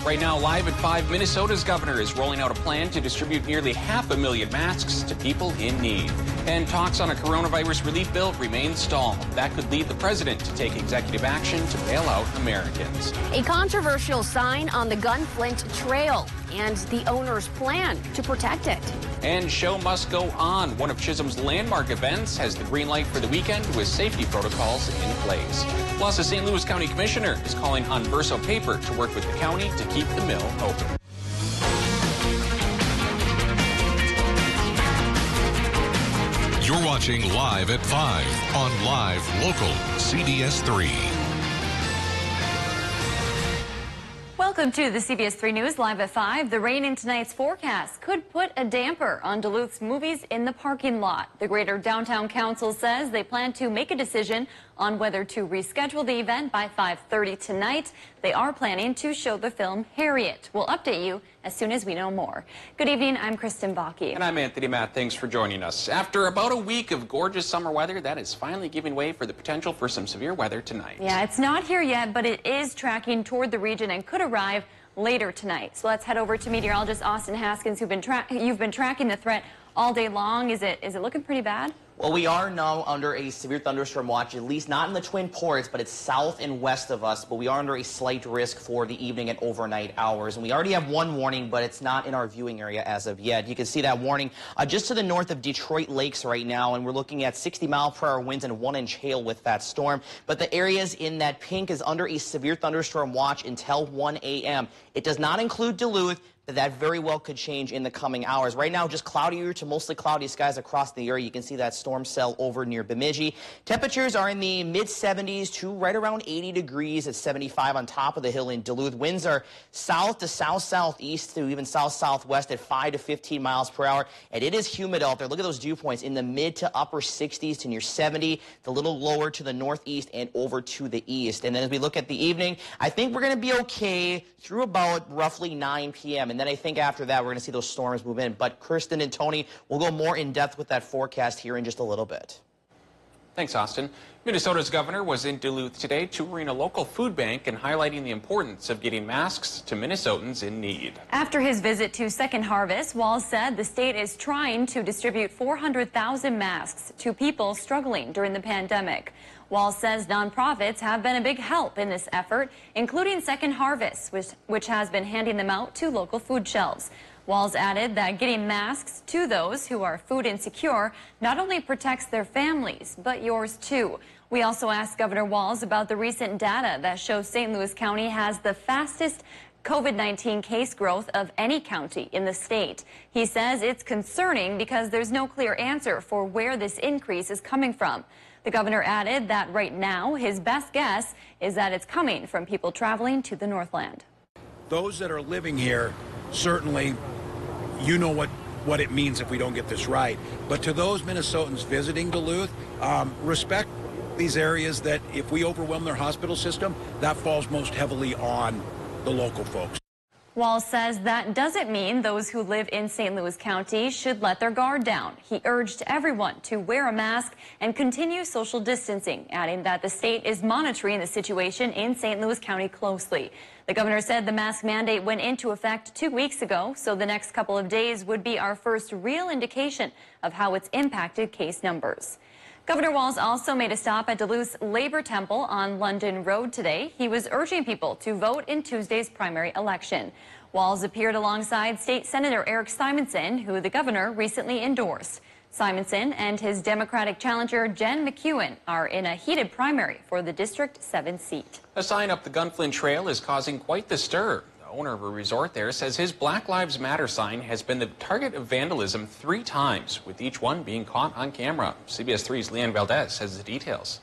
Right now, live at 5, Minnesota's governor is rolling out a plan to distribute nearly 500,000 masks to people in need. And talks on a coronavirus relief bill remain stalled. That could lead the president to take executive action to bail out Americans. A controversial sign on the Gunflint Trail and the owner's plan to protect it. And show must go on. One of Chisholm's landmark events has the green light for the weekend with safety protocols in place. Plus, a St. Louis County Commissioner is calling on Verso Paper to work with the county to keep the mill open. You're watching Live at 5 on Live Local CBS 3. Welcome to the CBS 3 News Live at 5. The rain in tonight's forecast could put a damper on Duluth's movies in the parking lot. The Greater Downtown Council says they plan to make a decision on whether to reschedule the event by 5:30 tonight. They are planning to show the film Harriet. We'll update you as soon as we know more. Good evening, I'm Kristen Bakke. And I'm Anthony Matt. Thanks for joining us. After about a week of gorgeous summer weather, that is finally giving way for the potential for some severe weather tonight. Yeah, it's not here yet, but it is tracking toward the region and could arrive later tonight. So let's head over to meteorologist Austin Haskins, you've been tracking the threat all day long. Is it looking pretty bad? Well, we are now under a severe thunderstorm watch, at least not in the Twin Ports, but it's south and west of us. But we are under a slight risk for the evening and overnight hours. And we already have one warning, but it's not in our viewing area as of yet. You can see that warning just to the north of Detroit Lakes right now. And we're looking at 60-mile-per-hour winds and 1-inch hail with that storm. But the areas in that pink is under a severe thunderstorm watch until 1 a.m. It does not include Duluth. That very well could change in the coming hours. Right now, just cloudier to mostly cloudy skies across the area. You can see that storm cell over near Bemidji. Temperatures are in the mid-70s to right around 80 degrees at 75 on top of the hill in Duluth. Winds are south to south-southeast to even south-southwest at 5 to 15 miles per hour. And it is humid out there. Look at those dew points in the mid to upper 60s to near 70, a little lower to the northeast and over to the east. And then as we look at the evening, I think we're going to be okay through about roughly 9 p.m. And then I think after that, we're going to see those storms move in. But Kristen and Tony will go more in depth with that forecast here in just a little bit. Thanks, Austin. Minnesota's governor was in Duluth today touring a local food bank and highlighting the importance of getting masks to Minnesotans in need. After his visit to Second Harvest, Walz said the state is trying to distribute 400,000 masks to people struggling during the pandemic. Walz says nonprofits have been a big help in this effort, including Second Harvest, which has been handing them out to local food shelves. Walz added that getting masks to those who are food insecure not only protects their families, but yours too. We also asked Governor Walz about the recent data that shows St. Louis County has the fastest COVID-19 case growth of any county in the state. He says it's concerning because there's no clear answer for where this increase is coming from. The governor added that right now his best guess is that it's coming from people traveling to the Northland. Those that are living here, certainly, you know what it means if we don't get this right. But to those Minnesotans visiting Duluth, respect these areas that if we overwhelm their hospital system, that falls most heavily on the local folks. Walz says that doesn't mean those who live in St. Louis County should let their guard down. He urged everyone to wear a mask and continue social distancing, adding that the state is monitoring the situation in St. Louis County closely. The governor said the mask mandate went into effect 2 weeks ago, so the next couple of days would be our first real indication of how it's impacted case numbers. Governor Walz also made a stop at Duluth's Labor Temple on London Road today. He was urging people to vote in Tuesday's primary election. Walz appeared alongside State Senator Eric Simonson, who the governor recently endorsed. Simonson and his Democratic challenger Jen McEwen are in a heated primary for the District 7 seat. A sign up the Gunflint Trail is causing quite the stir. The owner of a resort there says his Black Lives Matter sign has been the target of vandalism 3 times, with each one being caught on camera. CBS 3's Leanne Valdez has the details.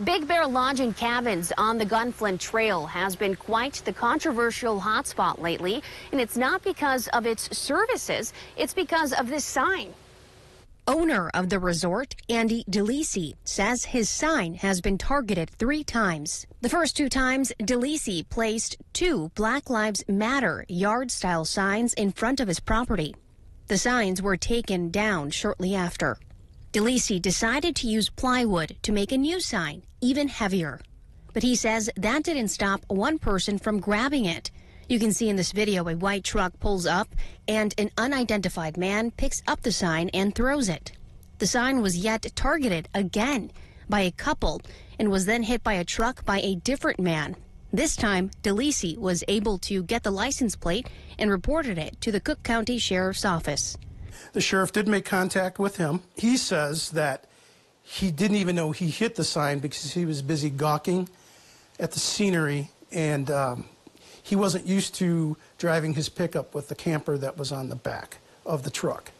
Big Bear Lodge and Cabins on the Gunflint Trail has been quite the controversial hotspot lately, and it's not because of its services, it's because of this sign. Owner of the resort, Andy DeLisi, says his sign has been targeted 3 times. The first 2 times, DeLisi placed 2 Black Lives Matter yard-style signs in front of his property. The signs were taken down shortly after. DeLisi decided to use plywood to make a new sign, even heavier. But he says that didn't stop one person from grabbing it. You can see in this video a white truck pulls up and an unidentified man picks up the sign and throws it. The sign was yet targeted again by a couple and was then hit by a truck by a different man. This time, DeLisi was able to get the license plate and reported it to the Cook County Sheriff's Office. The sheriff did make contact with him. He says that he didn't even know he hit the sign because he was busy gawking at the scenery, and he wasn't used to driving his pickup with the camper that was on the back of the truck,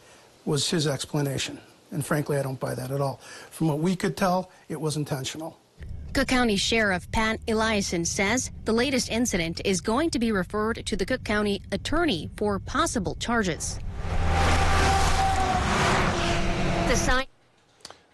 was his explanation. And frankly, I don't buy that at all. From what we could tell, it was intentional. Cook County Sheriff Pat Eliason says the latest incident is going to be referred to the Cook County attorney for possible charges. The sign.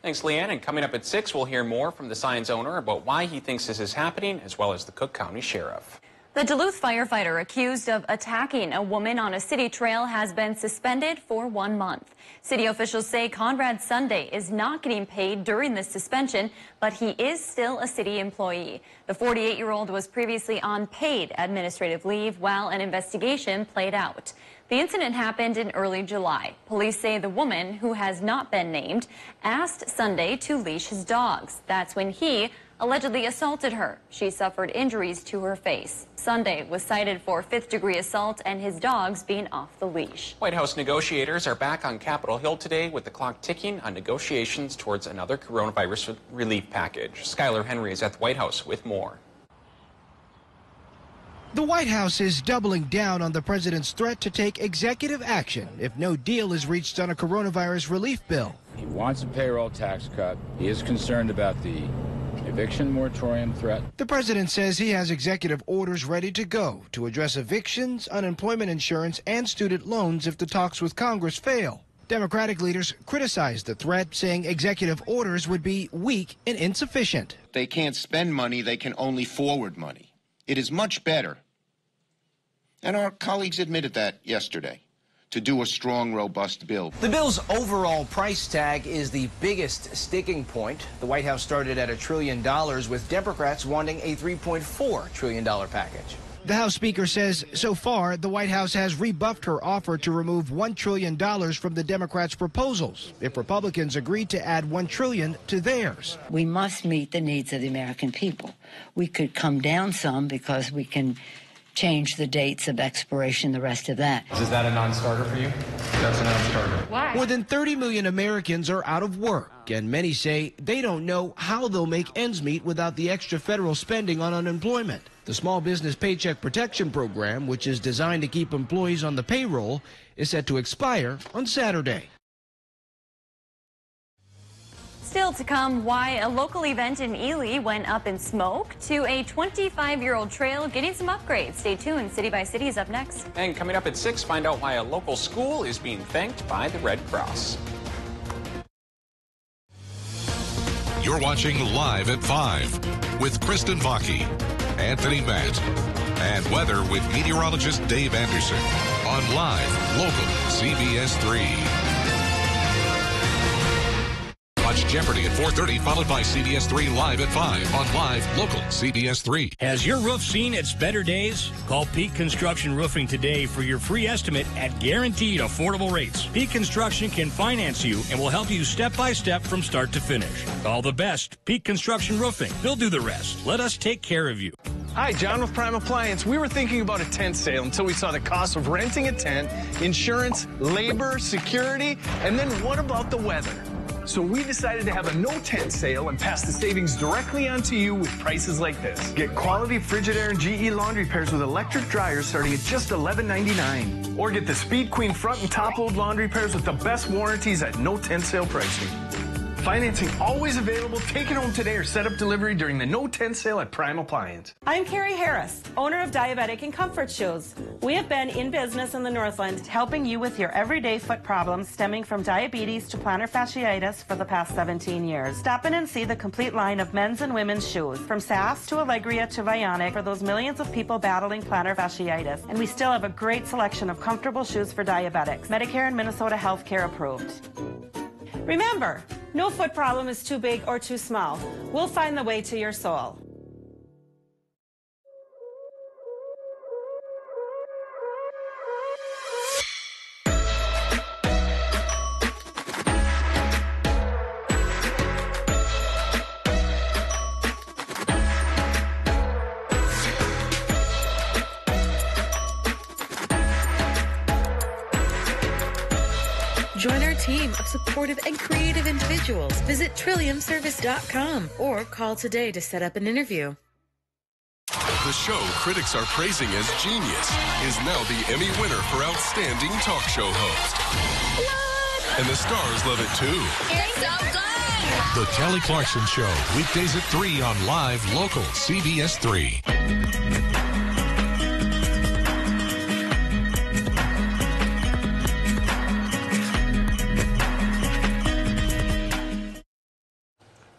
Thanks, Leanne. And coming up at 6, we'll hear more from the sign's owner about why he thinks this is happening, as well as the Cook County Sheriff. The Duluth firefighter accused of attacking a woman on a city trail has been suspended for 1 month. City officials say Conrad Sunday is not getting paid during this suspension, but he is still a city employee. The 48-year-old was previously on paid administrative leave while an investigation played out. The incident happened in early July. Police say the woman, who has not been named, asked Sunday to leash his dogs. That's when he allegedly assaulted her. She suffered injuries to her face. Sunday was cited for 5th-degree assault and his dogs being off the leash. White House negotiators are back on Capitol Hill today with the clock ticking on negotiations towards another coronavirus relief package. Skylar Henry is at the White House with more. The White House is doubling down on the president's threat to take executive action if no deal is reached on a coronavirus relief bill. He wants a payroll tax cut. He is concerned about the eviction moratorium threat. The president says he has executive orders ready to go to address evictions, unemployment insurance, and student loans if the talks with Congress fail. Democratic leaders criticized the threat, saying executive orders would be weak and insufficient. They can't spend money, they can only forward money. It is much better, and our colleagues admitted that yesterday, to do a strong, robust bill. The bill's overall price tag is the biggest sticking point. The White House started at $1 trillion, with Democrats wanting a $3.4 trillion package. The House Speaker says so far the White House has rebuffed her offer to remove $1 trillion from the Democrats' proposals if Republicans agree to add $1 trillion to theirs. We must meet the needs of the American people. We could come down some because we can change the dates of expiration, the rest of that. Is that a non-starter for you? That's a non-starter. Why? More than 30 million Americans are out of work, and many say they don't know how they'll make ends meet without the extra federal spending on unemployment. The Small Business Paycheck Protection Program, which is designed to keep employees on the payroll, is set to expire on Saturday. Still to come, why a local event in Ely went up in smoke, to a 25-year-old trail getting some upgrades. Stay tuned. City by City is up next. And coming up at 6, find out why a local school is being thanked by the Red Cross. You're watching Live at 5 with Kristen Vaki, Anthony Matt, and weather with meteorologist Dave Anderson on Live Local CBS 3. Watch Jeopardy at 4:30, followed by CBS 3 Live at 5 on Live Local CBS 3. Has your roof seen its better days? Call Peak Construction Roofing today for your free estimate at guaranteed affordable rates. Peak Construction can finance you and will help you step by step from start to finish. Call the best, Peak Construction Roofing. They'll do the rest. Let us take care of you. Hi, John with Prime Appliance. We were thinking about a tent sale until we saw the cost of renting a tent, insurance, labor, security, and then what about the weather? So we decided to have a no-tent sale and pass the savings directly onto you with prices like this. Get quality Frigidaire and GE laundry pairs with electric dryers starting at just $11.99. Or get the Speed Queen front and top load laundry pairs with the best warranties at no-tent sale pricing. Financing always available. Take it home today or set up delivery during the no-tent sale at Prime Appliance. I'm Carrie Harris, owner of Diabetic and Comfort Shoes. We have been in business in the Northland, helping you with your everyday foot problems stemming from diabetes to plantar fasciitis for the past 17 years. Stop in and see the complete line of men's and women's shoes, from SAS to Allegria to Vionic, for those millions of people battling plantar fasciitis. And we still have a great selection of comfortable shoes for diabetics, Medicare and Minnesota Healthcare approved. Remember, no foot problem is too big or too small. We'll find the way to your soul. Join our team of supportive and creative individuals. Visit trilliumservice.com or call today to set up an interview. The show critics are praising as genius is now the Emmy winner for Outstanding Talk Show Host. What? And the stars love it too. It's so good! The Kelly Clarkson Show, weekdays at 3 on Live Local CBS 3.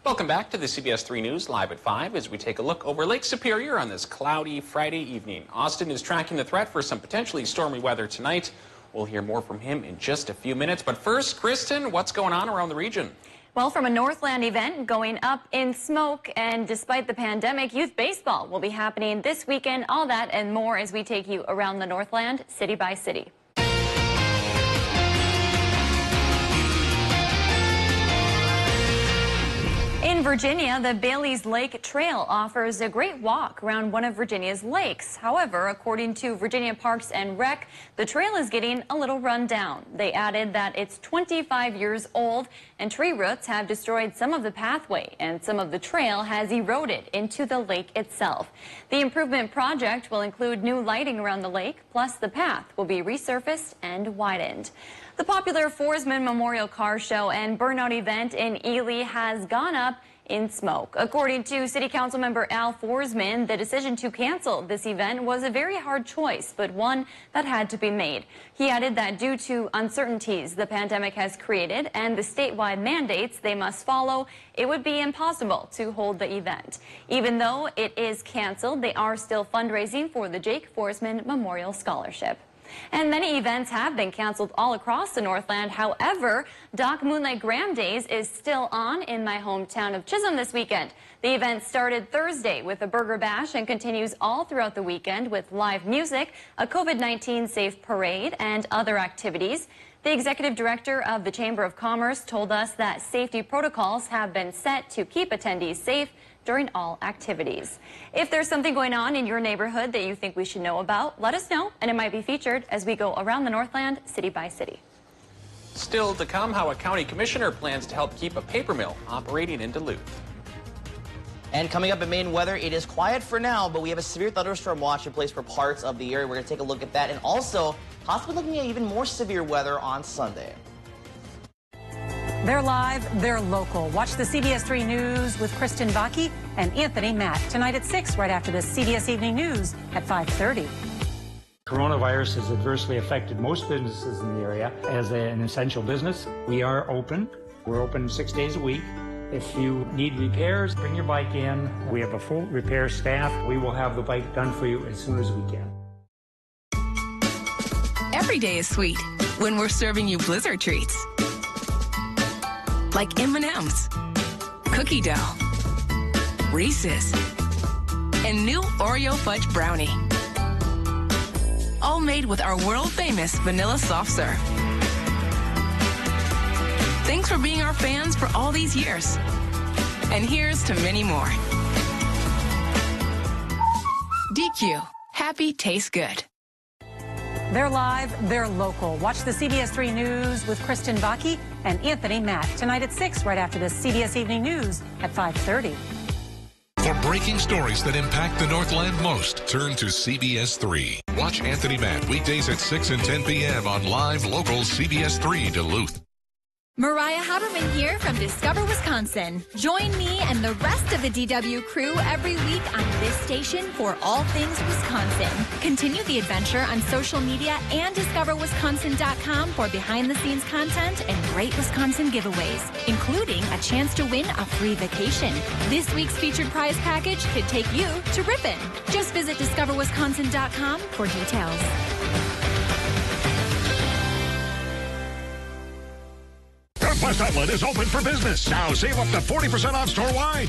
Welcome back to the CBS 3 News Live at 5 as we take a look over Lake Superior on this cloudy Friday evening. Austin is tracking the threat for some potentially stormy weather tonight. We'll hear more from him in just a few minutes. But first, Kristen, what's going on around the region? Well, from a Northland event going up in smoke, and despite the pandemic, youth baseball will be happening this weekend. All that and more as we take you around the Northland, city by city. In Virginia, the Bailey's Lake Trail offers a great walk around one of Virginia's lakes. However, according to Virginia Parks and Rec, the trail is getting a little run down. They added that it's 25 years old and tree roots have destroyed some of the pathway and some of the trail has eroded into the lake itself. The improvement project will include new lighting around the lake, plus the path will be resurfaced and widened. The popular Forsman Memorial Car Show and Burnout event in Ely has gone up in smoke. According to City Council member Al Forsman, the decision to cancel this event was a very hard choice, but one that had to be made. He added that due to uncertainties the pandemic has created and the statewide mandates they must follow, it would be impossible to hold the event. Even though it is canceled, they are still fundraising for the Jake Forsman Memorial Scholarship. And many events have been canceled all across the Northland. However, Doc Moonlight Graham Days is still on in my hometown of Chisholm this weekend. The event started Thursday with a burger bash and continues all throughout the weekend with live music, a COVID-19 safe parade, and other activities. The executive director of the Chamber of Commerce told us that safety protocols have been set to keep attendees safe during all activities. If there's something going on in your neighborhood that you think we should know about, let us know, and it might be featured as we go around the Northland city by city. Still to come, how a county commissioner plans to help keep a paper mill operating in Duluth. And coming up in Maine weather, it is quiet for now, but we have a severe thunderstorm watch in place for parts of the area. We're going to take a look at that, and also possibly looking at even more severe weather on Sunday. They're live, they're local. Watch the CBS 3 News with Kristen Baki and Anthony Matt tonight at 6, right after the CBS Evening News at 5:30. Coronavirus has adversely affected most businesses in the area. As an essential business, we are open. We're open 6 days a week. If you need repairs, bring your bike in. We have a full repair staff. We will have the bike done for you as soon as we can. Every day is sweet when we're serving you Blizzard treats. Like M&M's, cookie dough, Reese's, and new Oreo fudge brownie. All made with our world-famous vanilla soft serve. Thanks for being our fans for all these years. And here's to many more. DQ, happy tastes good. They're live, they're local. Watch the CBS 3 News with Kristen Baki and Anthony Matt tonight at 6, right after the CBS Evening News at 5:30. For breaking stories that impact the Northland most, turn to CBS 3. Watch Anthony Matt weekdays at 6 and 10 p.m. on Live Local CBS 3 Duluth. Mariah Haberman here from Discover Wisconsin. Join me and the rest of the DW crew every week on this station for all things Wisconsin. Continue the adventure on social media and discoverwisconsin.com for behind-the-scenes content and great Wisconsin giveaways, including a chance to win a free vacation. This week's featured prize package could take you to Ripon. Just visit discoverwisconsin.com for details. West Outlet is open for business. Now save up to 40% off store-wide.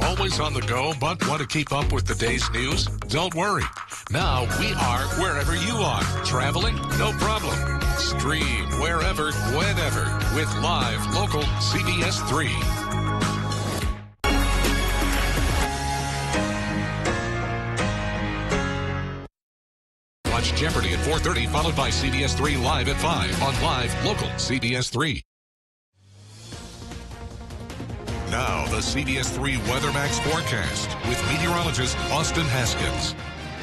Always on the go, but want to keep up with the day's news? Don't worry. Now we are wherever you are. Traveling? No problem. Stream wherever, whenever with Live Local CBS 3. Watch Jeopardy! At 4:30, followed by CBS 3 Live at 5 on Live Local CBS 3. Now, the CBS 3 WeatherMax forecast with meteorologist Austin Haskins.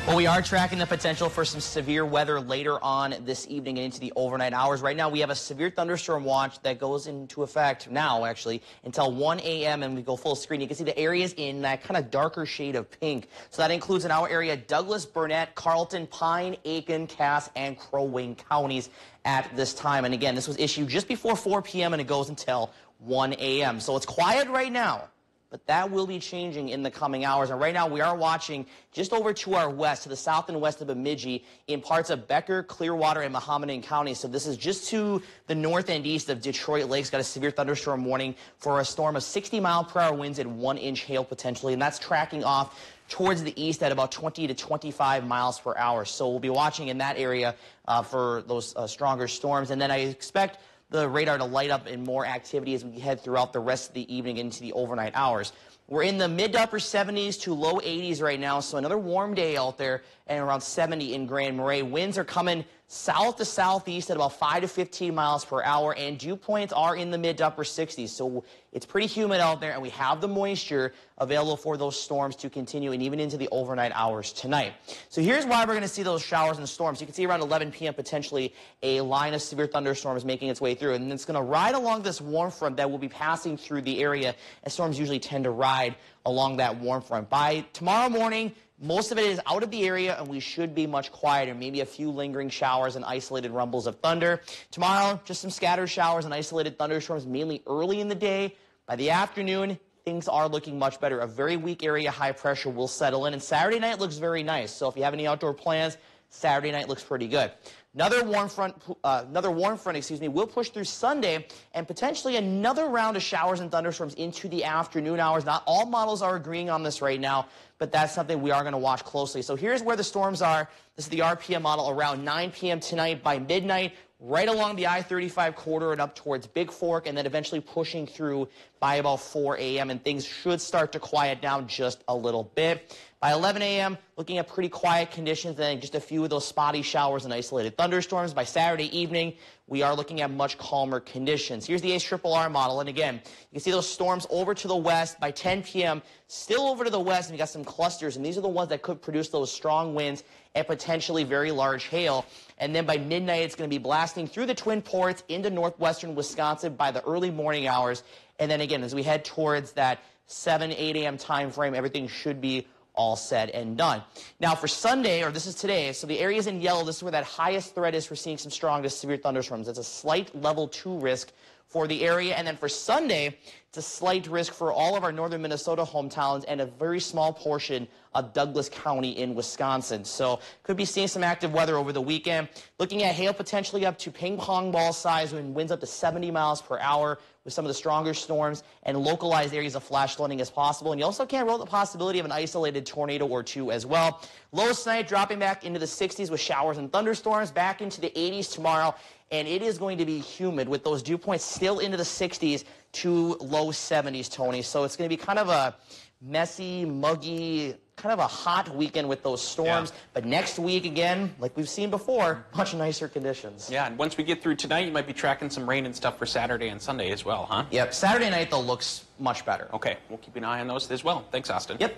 Well, we are tracking the potential for some severe weather later on this evening and into the overnight hours. Right now, we have a severe thunderstorm watch that goes into effect now, actually, until 1 a.m. and we go full screen. You can see the areas in that kind of darker shade of pink. So that includes in our area Douglas, Burnett, Carlton, Pine, Aiken, Cass, and Crow Wing counties at this time. And again, this was issued just before 4 p.m. and it goes until 1 a.m. So it's quiet right now, but that will be changing in the coming hours. And right now we are watching just over to our west, to the south and west of Bemidji, in parts of Becker, Clearwater, and Mahomedane counties. So this is just to the north and east of Detroit Lakes. Got a severe thunderstorm warning for a storm of 60-mile-per-hour winds and 1-inch hail potentially. And that's tracking off towards the east at about 20 to 25 miles per hour. So we'll be watching in that area for those stronger storms. And then I expect the radar to light up in more activity as we head throughout the rest of the evening into the overnight hours. We're in the mid to upper 70s to low 80s right now, so another warm day out there and around 70 in Grand Marais. Winds are coming south to southeast at about 5 to 15 miles per hour, and dew points are in the mid to upper 60s. So it's pretty humid out there, and we have the moisture available for those storms to continue and even into the overnight hours tonight. So here's why we're going to see those showers and storms. You can see around 11 p.m. potentially a line of severe thunderstorms making its way through, and it's going to ride along this warm front that will be passing through the area, and storms usually tend to ride along that warm front. By tomorrow morning, most of it is out of the area, and we should be much quieter. Maybe a few lingering showers and isolated rumbles of thunder. Tomorrow, just some scattered showers and isolated thunderstorms, mainly early in the day. By the afternoon, things are looking much better. A very weak area high pressure will settle in, and Saturday night looks very nice. So if you have any outdoor plans, Saturday night looks pretty good. Another warm front, will push through Sunday, and potentially another round of showers and thunderstorms into the afternoon hours. Not all models are agreeing on this right now, but that's something we are going to watch closely. So here's where the storms are. This is the RPM model around 9 p.m. tonight. By midnight, right along the I-35 corridor and up towards Big Fork, and then eventually pushing through by about 4 a.m., and things should start to quiet down just a little bit. By 11 a.m., looking at pretty quiet conditions, then just a few of those spotty showers and isolated thunderstorms. By Saturday evening, we are looking at much calmer conditions. Here's the ACRRR model, and again, you can see those storms over to the west. By 10 p.m., still over to the west, and we got some clusters, and these are the ones that could produce those strong winds and potentially very large hail. And then by midnight, it's going to be blasting through the Twin Ports into northwestern Wisconsin by the early morning hours. And then again, as we head towards that 7, 8 a.m. time frame, everything should be all said and done. Now for Sunday, or this is today, so the areas in yellow, this is where that highest threat is for seeing some strong to severe thunderstorms. It's a slight level 2 risk for the area. And then for Sunday, it's a slight risk for all of our northern Minnesota hometowns and a very small portion of Douglas County in Wisconsin. So could be seeing some active weather over the weekend. Looking at hail potentially up to ping pong ball size when winds up to 70 miles per hour with some of the stronger storms and localized areas of flash flooding as possible. And you also can't rule the possibility of an isolated tornado or two as well. Lows tonight dropping back into the 60s with showers and thunderstorms, back into the 80s tomorrow. And it is going to be humid with those dew points still into the 60s to low 70s, Tony. So it's going to be kind of a messy, muggy, kind of a hot weekend with those storms. Yeah. But next week, again, like we've seen before, much nicer conditions. Yeah, and once we get through tonight, you might be tracking some rain and stuff for Saturday and Sunday as well, huh? Yep. Saturday night, though, looks much better. Okay. We'll keep an eye on those as well. Thanks, Austin. Yep.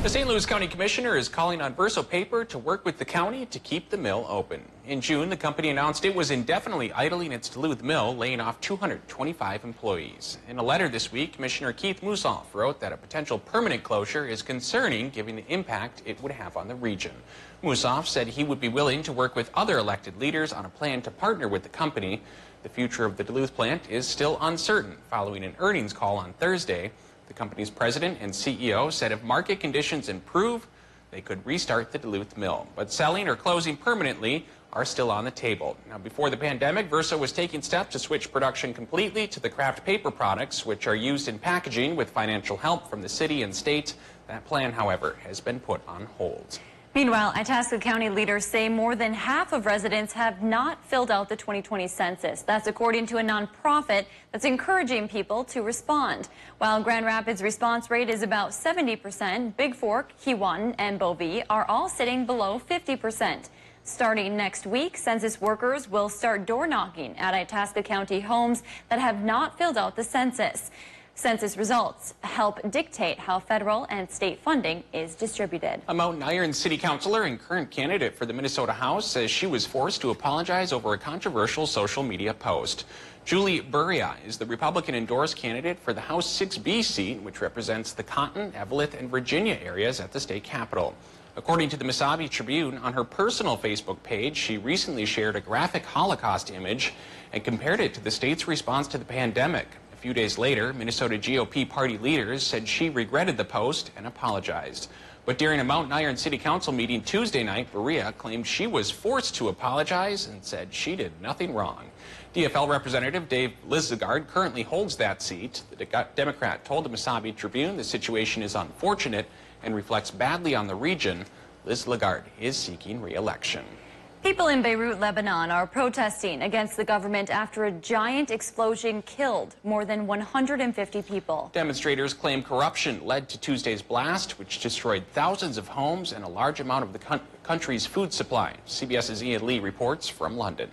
The St. Louis County Commissioner is calling on Verso Paper to work with the county to keep the mill open. In June, the company announced it was indefinitely idling its Duluth mill, laying off 225 employees. In a letter this week, Commissioner Keith Musoff wrote that a potential permanent closure is concerning given the impact it would have on the region. Musoff said he would be willing to work with other elected leaders on a plan to partner with the company. The future of the Duluth plant is still uncertain following an earnings call on Thursday. The company's president and CEO said if market conditions improve, they could restart the Duluth mill. But selling or closing permanently are still on the table. Now, before the pandemic, Verso was taking steps to switch production completely to the craft paper products, which are used in packaging with financial help from the city and state. That plan, however, has been put on hold. Meanwhile, Itasca County leaders say more than half of residents have not filled out the 2020 census. That's according to a nonprofit that's encouraging people to respond. While Grand Rapids' response rate is about 70%, Big Fork, Kewanee, and Bovee are all sitting below 50%. Starting next week, census workers will start door knocking at Itasca County homes that have not filled out the census. Census results help dictate how federal and state funding is distributed. A Mountain Iron City Councilor and current candidate for the Minnesota House says she was forced to apologize over a controversial social media post. Julie Burria is the Republican-endorsed candidate for the House 6B seat, which represents the Cotton, Eveleth, and Virginia areas at the state capitol. According to the Mesabi Tribune, on her personal Facebook page, she recently shared a graphic Holocaust image and compared it to the state's response to the pandemic. A few days later, Minnesota GOP party leaders said she regretted the post and apologized. But during a Mountain Iron City Council meeting Tuesday night, Berea claimed she was forced to apologize and said she did nothing wrong. DFL Representative Dave Lizagard currently holds that seat. The Democrat told the Mesabi Tribune the situation is unfortunate and reflects badly on the region. Liz Lagarde is seeking re-election. People in Beirut, Lebanon are protesting against the government after a giant explosion killed more than 150 people. Demonstrators claim corruption led to Tuesday's blast, which destroyed thousands of homes and a large amount of the country's food supply. CBS's Ian Lee reports from London.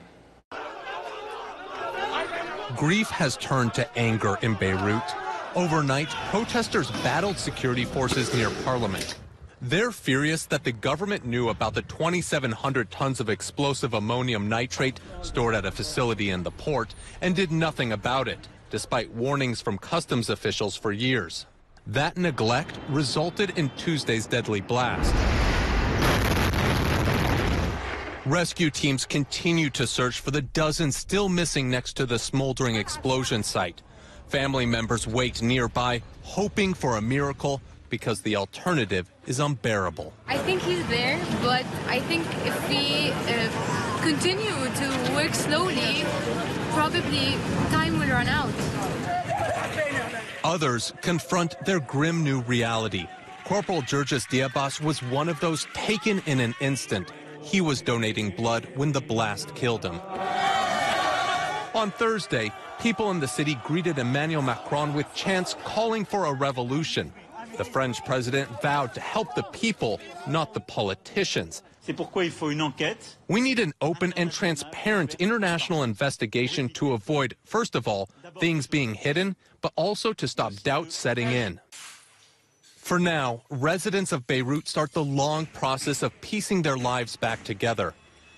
Grief has turned to anger in Beirut. Overnight, protesters battled security forces near Parliament. They're furious that the government knew about the 2,700 tons of explosive ammonium nitrate stored at a facility in the port and did nothing about it, despite warnings from customs officials for years. That neglect resulted in Tuesday's deadly blast. Rescue teams continue to search for the dozens still missing next to the smoldering explosion site. Family members wait nearby, hoping for a miracle, because the alternative is unbearable. I think he's there, but I think if we continue to work slowly, probably time will run out. Others confront their grim new reality. Corporal Georges Diabas was one of those taken in an instant. He was donating blood when the blast killed him. On Thursday, people in the city greeted Emmanuel Macron with chants calling for a revolution. The French president vowed to help the people, not the politicians. We need an open and transparent international investigation to avoid, first of all, things being hidden, but also to stop doubt setting in. For now, residents of Beirut start the long process of piecing their lives back together.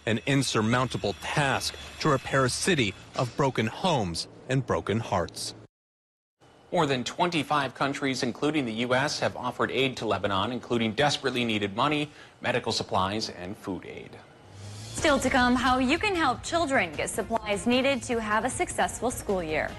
An insurmountable task to repair a city of broken homes and broken hearts. More than 25 countries, including the U.S., have offered aid to Lebanon, including desperately needed money, medical supplies, and food aid. Still to come, how you can help children get supplies needed to have a successful school year.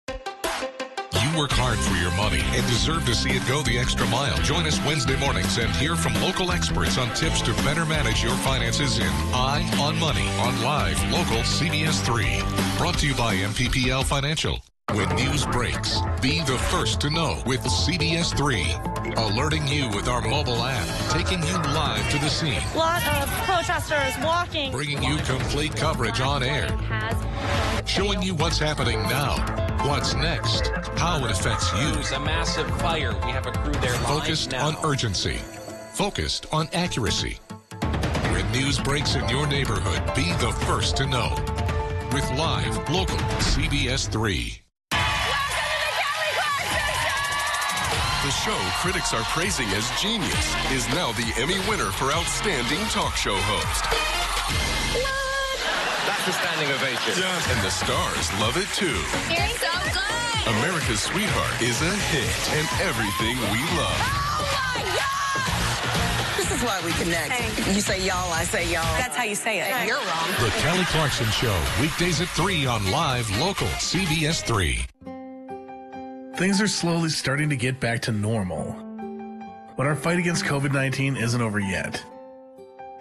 You work hard for your money and deserve to see it go the extra mile. Join us Wednesday mornings and hear from local experts on tips to better manage your finances in Eye on Money on live, local CBS 3. Brought to you by MPPL Financial. When news breaks, be the first to know with CBS 3. Alerting you with our mobile app, taking you live to the scene. A lot of protesters walking. Bringing you complete coverage on air. Showing you what's happening now, what's next, how it affects you. There's a massive fire. We have a crew there live Focused now. on urgency. Focused on accuracy. When news breaks in your neighborhood, be the first to know. With live, local CBS 3. The show critics are praising as genius is now the Emmy winner for Outstanding Talk Show Host. That's a standing ovation. Yeah. And the stars love it too. You're so good. America's Sweetheart is a hit and everything we love. This is why we connect. Hey. You say y'all, I say y'all. That's how you say it. Hey, you're wrong. The Kelly Clarkson Show, weekdays at 3 on live, local CBS 3. Things are slowly starting to get back to normal. But our fight against COVID-19 isn't over yet.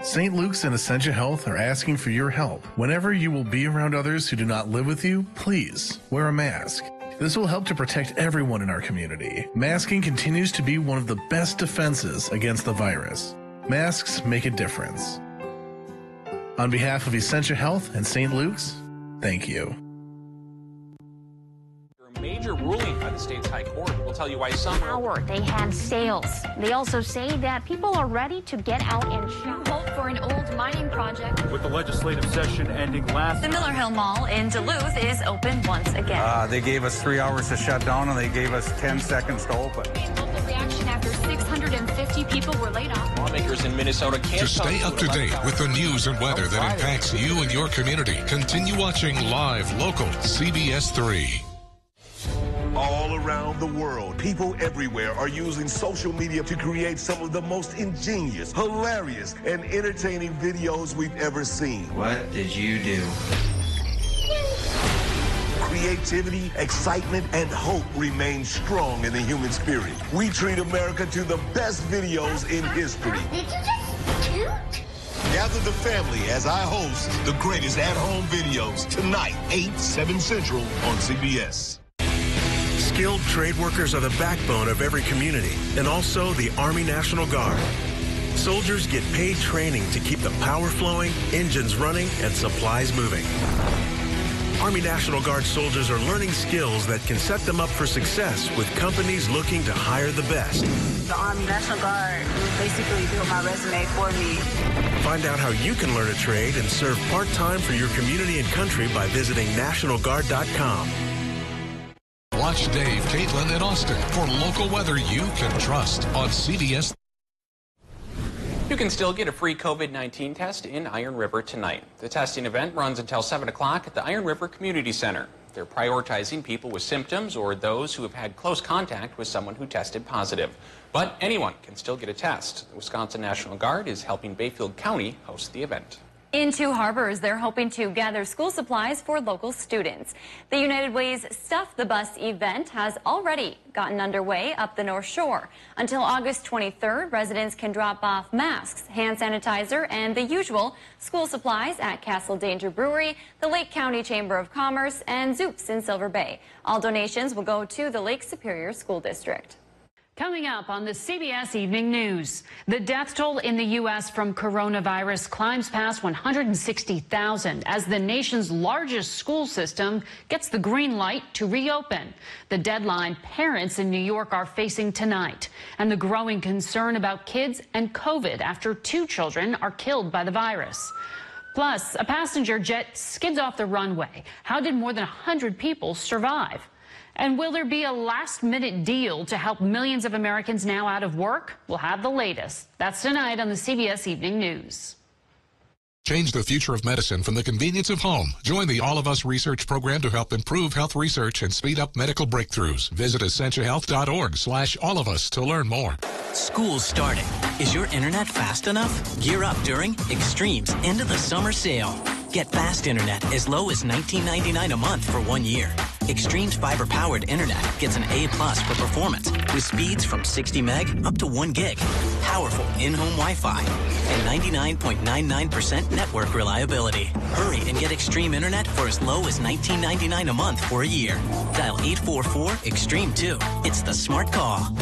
St. Luke's and Essentia Health are asking for your help. Whenever you will be around others who do not live with you, please wear a mask. This will help to protect everyone in our community. Masking continues to be one of the best defenses against the virus. Masks make a difference. On behalf of Essentia Health and St. Luke's, thank you. A major ruling by the state's high court will tell you why some they had sales. They also say that people are ready to get out and shop. Hope for an old mining project. With the legislative session ending last... The Miller Hill Mall in Duluth is open once again. They gave us 3 hours to shut down, and they gave us 10 seconds to open. Local reaction after 650 people were laid off. Lawmakers in Minnesota can't... To stay up to date with the news and weather that impacts you and your community, continue watching live, local, CBS 3. All around the world, people everywhere are using social media to create some of the most ingenious, hilarious, and entertaining videos we've ever seen. What did you do? Creativity, excitement, and hope remain strong in the human spirit. We treat America to the best videos in history. Did you just toot? Gather the family as I host the greatest at-home videos tonight, 8/7 Central on CBS. Skilled trade workers are the backbone of every community, and also the Army National Guard. Soldiers get paid training to keep the power flowing, engines running, and supplies moving. Army National Guard soldiers are learning skills that can set them up for success with companies looking to hire the best. The Army National Guard basically built my resume for me. Find out how you can learn a trade and serve part-time for your community and country by visiting nationalguard.com. Watch Dave, Caitlin, and Austin for local weather you can trust on CBS. You can still get a free COVID-19 test in Iron River tonight. The testing event runs until 7 o'clock at the Iron River Community Center. They're prioritizing people with symptoms or those who have had close contact with someone who tested positive. But anyone can still get a test. The Wisconsin National Guard is helping Bayfield County host the event. In Two Harbors, they're hoping to gather school supplies for local students. The United Way's Stuff the Bus event has already gotten underway up the North Shore. Until August 23rd, residents can drop off masks, hand sanitizer, and the usual school supplies at Castle Danger Brewery, the Lake County Chamber of Commerce, and Zoop's in Silver Bay. All donations will go to the Lake Superior School District. Coming up on the CBS Evening News, the death toll in the U.S. from coronavirus climbs past 160,000 as the nation's largest school system gets the green light to reopen. The deadline parents in New York are facing tonight, and the growing concern about kids and COVID after 2 children are killed by the virus. Plus, a passenger jet skids off the runway. How did more than 100 people survive? And will there be a last-minute deal to help millions of Americans now out of work? We'll have the latest. That's tonight on the CBS Evening News. Change the future of medicine from the convenience of home. Join the All of Us research program to help improve health research and speed up medical breakthroughs. Visit essentiahealth.org/allofus to learn more. School's starting. Is your internet fast enough? Gear up during Extreme's end of the summer sale. Get fast internet as low as $19.99 a month for 1 year. Extreme's fiber-powered internet gets an A+ for performance with speeds from 60 meg up to 1 gig. Powerful in-home Wi-Fi and 99.99% network reliability. Hurry and get Extreme internet for as low as $19.99 a month for a year. Dial 844-EXTREME2. It's the smart call.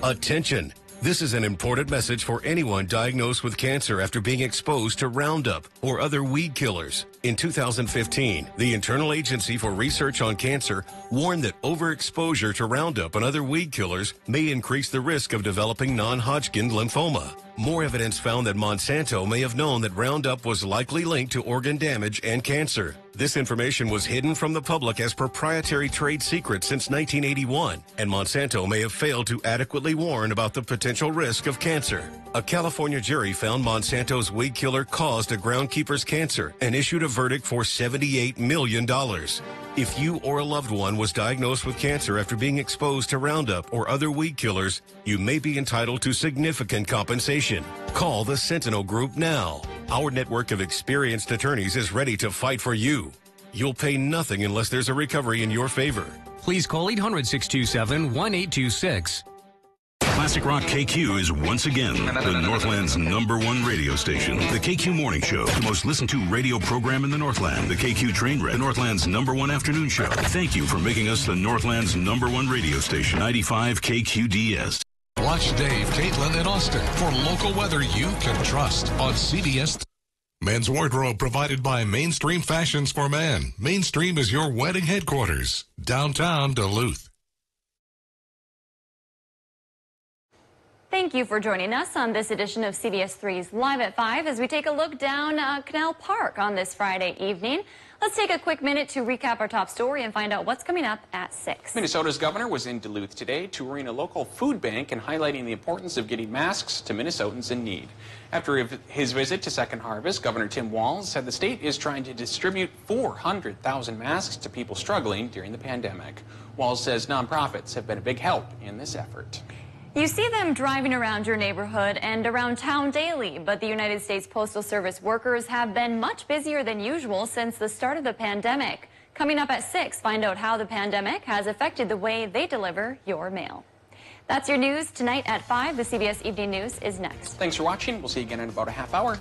Attention! This is an important message for anyone diagnosed with cancer after being exposed to Roundup or other weed killers. In 2015, the Internal Agency for Research on Cancer warned that overexposure to Roundup and other weed killers may increase the risk of developing non-Hodgkin lymphoma. More evidence found that Monsanto may have known that Roundup was likely linked to organ damage and cancer. This information was hidden from the public as proprietary trade secret since 1981, and Monsanto may have failed to adequately warn about the potential risk of cancer. A California jury found Monsanto's weed killer caused a groundkeeper's cancer and issued a verdict for $78 million. If you or a loved one was diagnosed with cancer after being exposed to Roundup or other weed killers, you may be entitled to significant compensation. Call the Sentinel Group now. Our network of experienced attorneys is ready to fight for you. You'll pay nothing unless there's a recovery in your favor. Please call 800-627-1826. Classic Rock KQ is once again the Northland's #1 radio station. The KQ Morning Show, the most listened to radio program in the Northland. The KQ Train Wreck, the Northland's #1 afternoon show. Thank you for making us the Northland's #1 radio station. 95 KQDS. Watch Dave, Caitlin, and Austin for local weather you can trust on CBS. Men's wardrobe provided by Mainstream Fashions for Men. Mainstream is your wedding headquarters. Downtown Duluth. Thank you for joining us on this edition of CBS 3's Live at 5 as we take a look down Canal Park on this Friday evening. Let's take a quick minute to recap our top story and find out what's coming up at 6. Minnesota's governor was in Duluth today, touring a local food bank and highlighting the importance of getting masks to Minnesotans in need. After his visit to Second Harvest, Governor Tim Walz said the state is trying to distribute 400,000 masks to people struggling during the pandemic. Walz says nonprofits have been a big help in this effort. You see them driving around your neighborhood and around town daily, but the United States Postal Service workers have been much busier than usual since the start of the pandemic. Coming up at 6, find out how the pandemic has affected the way they deliver your mail. That's your news. Tonight at 5, the CBS Evening News is next. Thanks for watching. We'll see you again in about a half hour.